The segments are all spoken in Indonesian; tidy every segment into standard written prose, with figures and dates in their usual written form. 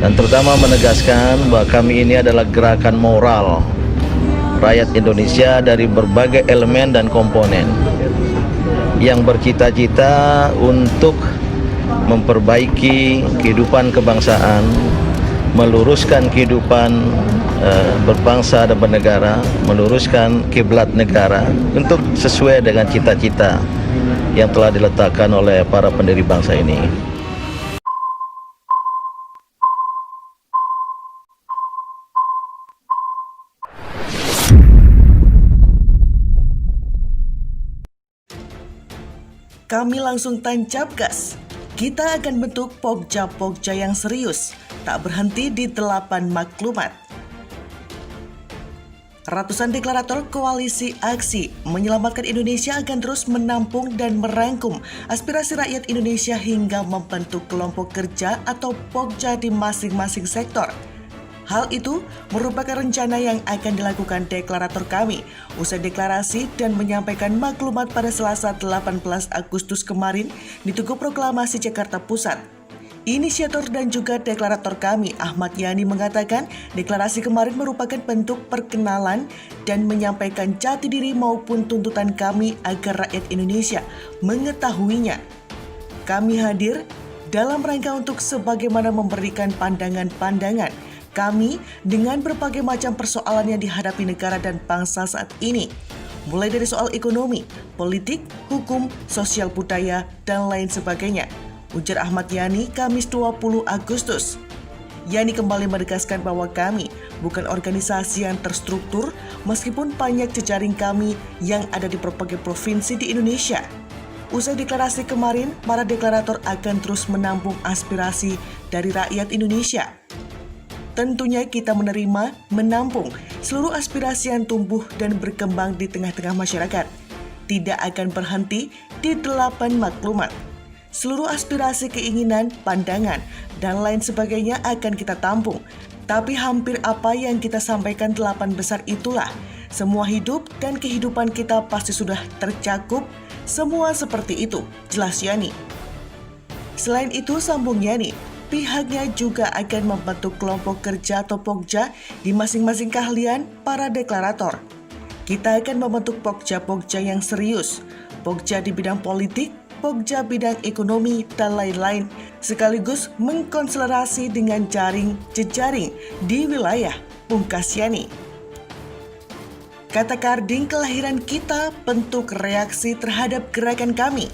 dan terutama menegaskan bahwa kami ini adalah gerakan moral rakyat Indonesia dari berbagai elemen dan komponen yang bercita-cita untuk memperbaiki kehidupan kebangsaan, meluruskan kehidupan berbangsa dan bernegara, meluruskan kiblat negara untuk sesuai dengan cita-cita yang telah diletakkan oleh para pendiri bangsa ini. Kami langsung tancap gas. Kita akan bentuk Pokja-Pokja yang serius, tak berhenti di 8 maklumat. Ratusan deklarator koalisi aksi menyelamatkan Indonesia akan terus menampung dan merangkum aspirasi rakyat Indonesia hingga membentuk kelompok kerja atau Pokja di masing-masing sektor. Hal itu merupakan rencana yang akan dilakukan deklarator kami usai deklarasi dan menyampaikan maklumat pada Selasa 18 Agustus kemarin di Tugu Proklamasi Jakarta Pusat. Inisiator dan juga deklarator kami, Ahmad Yani, mengatakan deklarasi kemarin merupakan bentuk perkenalan dan menyampaikan jati diri maupun tuntutan kami agar rakyat Indonesia mengetahuinya. Kami hadir dalam rangka untuk sebagaimana memberikan pandangan-pandangan kami dengan berbagai macam persoalan yang dihadapi negara dan bangsa saat ini, mulai dari soal ekonomi, politik, hukum, sosial budaya, dan lain sebagainya, ujar Ahmad Yani Kamis 20 Agustus. Yani kembali menegaskan bahwa kami bukan organisasi yang terstruktur meskipun banyak jejaring kami yang ada di berbagai provinsi di Indonesia. Usai deklarasi kemarin, para deklarator akan terus menampung aspirasi dari rakyat Indonesia. Tentunya kita menerima, menampung seluruh aspirasi yang tumbuh dan berkembang di tengah-tengah masyarakat. Tidak akan berhenti di 8 maklumat. Seluruh aspirasi, keinginan, pandangan, dan lain sebagainya akan kita tampung. Tapi hampir apa yang kita sampaikan 8 besar itulah. Semua hidup dan kehidupan kita pasti sudah tercakup. Semua seperti itu, jelas Yani. Selain itu, sambung Yani, pihaknya juga akan membentuk kelompok kerja atau Pokja di masing-masing keahlian para deklarator. Kita akan membentuk Pokja-Pokja yang serius, Pokja di bidang politik, Pokja bidang ekonomi, dan lain-lain, sekaligus mengkonselerasi dengan jejaring di wilayah, pungkas Yani. Kata Karding, kelahiran kita bentuk reaksi terhadap gerakan kami.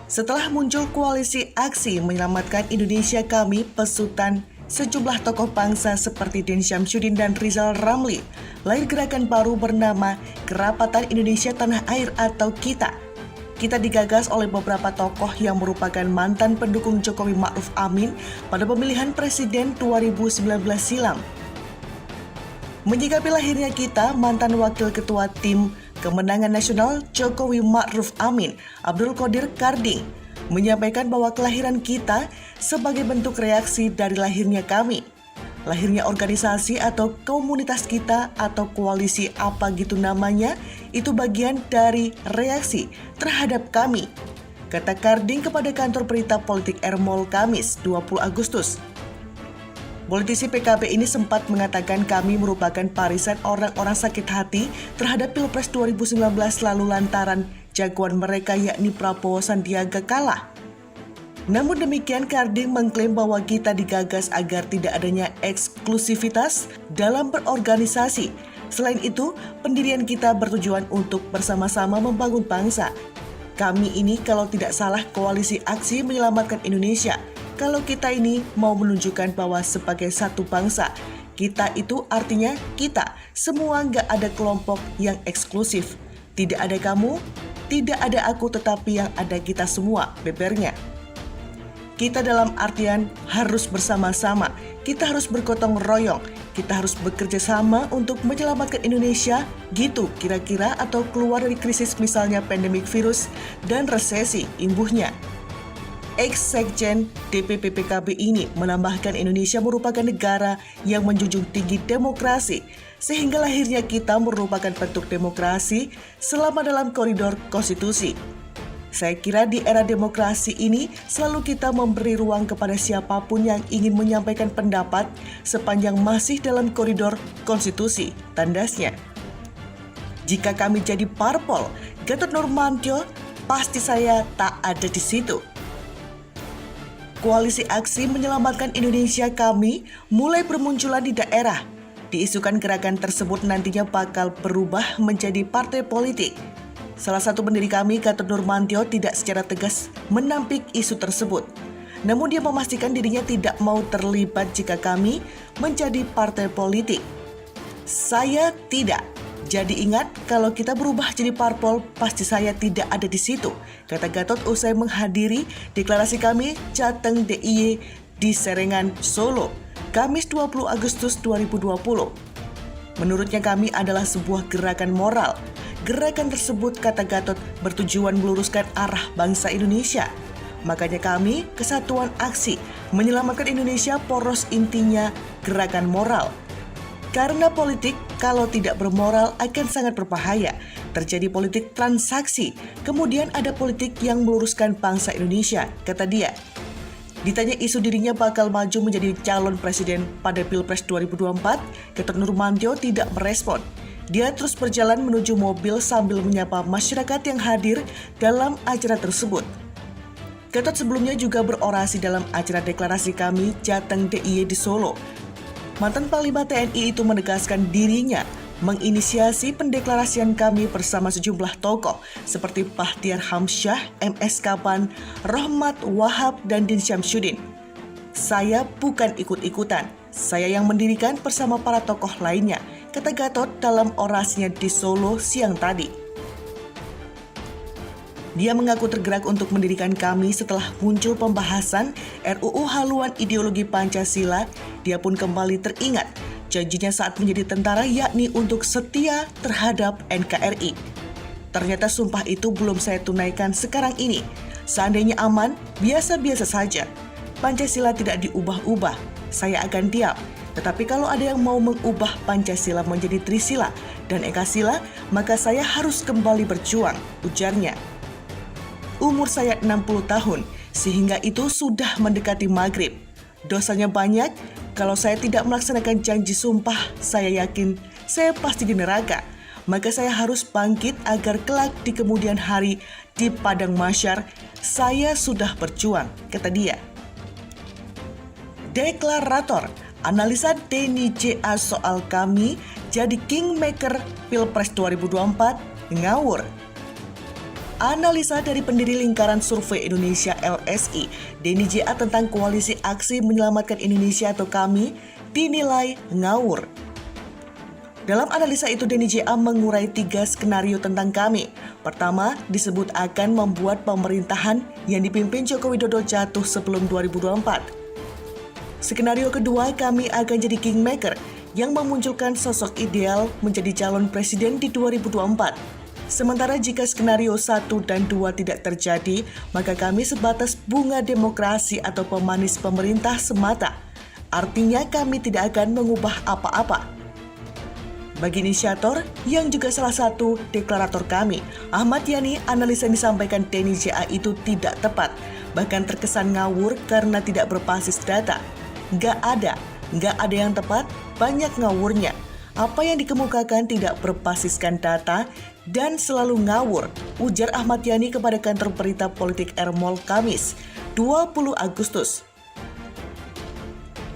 Setelah muncul koalisi aksi menyelamatkan Indonesia kami, pesutan sejumlah tokoh bangsa seperti Din Syamsuddin dan Rizal Ramli, lahir gerakan baru bernama Kerapatan Indonesia Tanah Air atau KITA. KITA digagas oleh beberapa tokoh yang merupakan mantan pendukung Jokowi Ma'ruf Amin pada pemilihan presiden 2019 silam. Menyikapi lahirnya KITA, mantan wakil ketua tim Kemenangan Nasional Jokowi Ma'ruf Amin, Abdul Qadir Karding, menyampaikan bahwa kelahiran kita sebagai bentuk reaksi dari lahirnya kami. Lahirnya organisasi atau komunitas kita atau koalisi apa gitu namanya, itu bagian dari reaksi terhadap kami, kata Karding kepada kantor berita politik Ermol Kamis 20 Agustus. Politisi PKB ini sempat mengatakan kami merupakan barisan orang-orang sakit hati terhadap Pilpres 2019 lalu lantaran jagoan mereka yakni Prabowo Sandiaga kalah. Namun demikian, Karding mengklaim bahwa kita digagas agar tidak adanya eksklusivitas dalam berorganisasi. Selain itu, pendirian kita bertujuan untuk bersama-sama membangun bangsa. Kami ini kalau tidak salah koalisi aksi menyelamatkan Indonesia. Kalau kita ini mau menunjukkan bahwa sebagai satu bangsa, kita itu artinya kita, semua nggak ada kelompok yang eksklusif. Tidak ada kamu, tidak ada aku, tetapi yang ada kita semua, bebernya. Kita dalam artian harus bersama-sama, kita harus bergotong royong, kita harus bekerja sama untuk menyelamatkan Indonesia, gitu kira-kira, atau keluar dari krisis misalnya pandemik virus dan resesi imbuhnya. Ex-Sekjen DPP PKB ini menambahkan Indonesia merupakan negara yang menjunjung tinggi demokrasi, sehingga lahirnya kita merupakan bentuk demokrasi selama dalam koridor konstitusi. Saya kira di era demokrasi ini selalu kita memberi ruang kepada siapapun yang ingin menyampaikan pendapat sepanjang masih dalam koridor konstitusi, tandasnya. Jika kami jadi parpol, Gatot Nurmantio, pasti saya tak ada di situ. Koalisi Aksi Menyelamatkan Indonesia kami mulai bermunculan di daerah. Diisukan gerakan tersebut nantinya bakal berubah menjadi partai politik. Salah satu pendiri kami, Gatot Nurmantio, tidak secara tegas menampik isu tersebut. Namun dia memastikan dirinya tidak mau terlibat jika kami menjadi partai politik. Saya tidak. Jadi ingat, kalau kita berubah jadi parpol, pasti saya tidak ada di situ, kata Gatot usai menghadiri deklarasi kami Jateng DIY di Serengan, Solo, Kamis 20 Agustus 2020. Menurutnya kami adalah sebuah gerakan moral. Gerakan tersebut, kata Gatot, bertujuan meluruskan arah bangsa Indonesia. Makanya kami, Kesatuan Aksi Menyelamatkan Indonesia, poros intinya gerakan moral. Karena politik kalau tidak bermoral akan sangat berbahaya. Terjadi politik transaksi, kemudian ada politik yang meluruskan bangsa Indonesia, kata dia. Ditanya isu dirinya bakal maju menjadi calon presiden pada Pilpres 2024, Gatot Nurmantio tidak merespon. Dia terus berjalan menuju mobil sambil menyapa masyarakat yang hadir dalam acara tersebut. Gatot sebelumnya juga berorasi dalam acara deklarasi kami Jateng DIY di Solo. Mantan Panglima TNI itu menegaskan dirinya menginisiasi pendeklarasian kami bersama sejumlah tokoh seperti Bahtiar Hamsyah, MS Kapan, Rohmat Wahab, dan Din Syamsuddin. Saya bukan ikut-ikutan, saya yang mendirikan bersama para tokoh lainnya, kata Gatot dalam orasinya di Solo siang tadi. Dia mengaku tergerak untuk mendirikan kami setelah muncul pembahasan RUU Haluan Ideologi Pancasila. Dia pun kembali teringat janjinya saat menjadi tentara, yakni untuk setia terhadap NKRI. Ternyata sumpah itu belum saya tunaikan sekarang ini. Seandainya aman, biasa-biasa saja. Pancasila tidak diubah-ubah, saya akan diam. Tetapi kalau ada yang mau mengubah Pancasila menjadi Trisila dan Ekasila, maka saya harus kembali berjuang, ujarnya. Umur saya 60 tahun, sehingga itu sudah mendekati maghrib. Dosanya banyak, kalau saya tidak melaksanakan janji sumpah, saya yakin saya pasti di neraka. Maka saya harus bangkit agar kelak di kemudian hari di padang mahsyar, saya sudah berjuang, kata dia. Deklarator, analisa Denny JA soal kami jadi kingmaker Pilpres 2024 ngawur. Analisa dari pendiri Lingkaran Survei Indonesia LSI, Denny JA tentang Koalisi Aksi Menyelamatkan Indonesia atau kami dinilai ngawur. Dalam analisa itu, Denny JA mengurai 3 skenario tentang kami. Pertama, disebut akan membuat pemerintahan yang dipimpin Joko Widodo jatuh sebelum 2024. Skenario kedua, kami akan jadi kingmaker yang memunculkan sosok ideal menjadi calon presiden di 2024. Sementara jika skenario 1 dan 2 tidak terjadi, maka kami sebatas bunga demokrasi atau pemanis pemerintah semata. Artinya kami tidak akan mengubah apa-apa. Bagi inisiator, yang juga salah satu deklarator kami, Ahmad Yani, analisa yang disampaikan Denny JA itu tidak tepat, bahkan terkesan ngawur karena tidak berbasis data. Nggak ada yang tepat, banyak ngawurnya. Apa yang dikemukakan tidak berbasiskan data dan selalu ngawur, ujar Ahmad Yani kepada kantor berita politik Ermol Kamis 20 Agustus.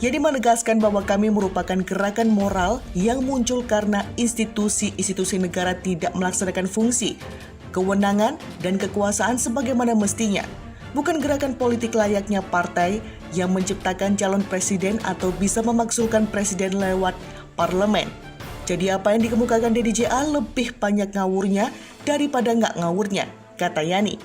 Yani menegaskan bahwa kami merupakan gerakan moral yang muncul karena institusi-institusi negara tidak melaksanakan fungsi, kewenangan, dan kekuasaan sebagaimana mestinya. Bukan gerakan politik layaknya partai yang menciptakan calon presiden atau bisa memakzulkan presiden lewat parlemen. Jadi apa yang dikemukakan Denny JA lebih banyak ngawurnya daripada nggak ngawurnya, kata Yani.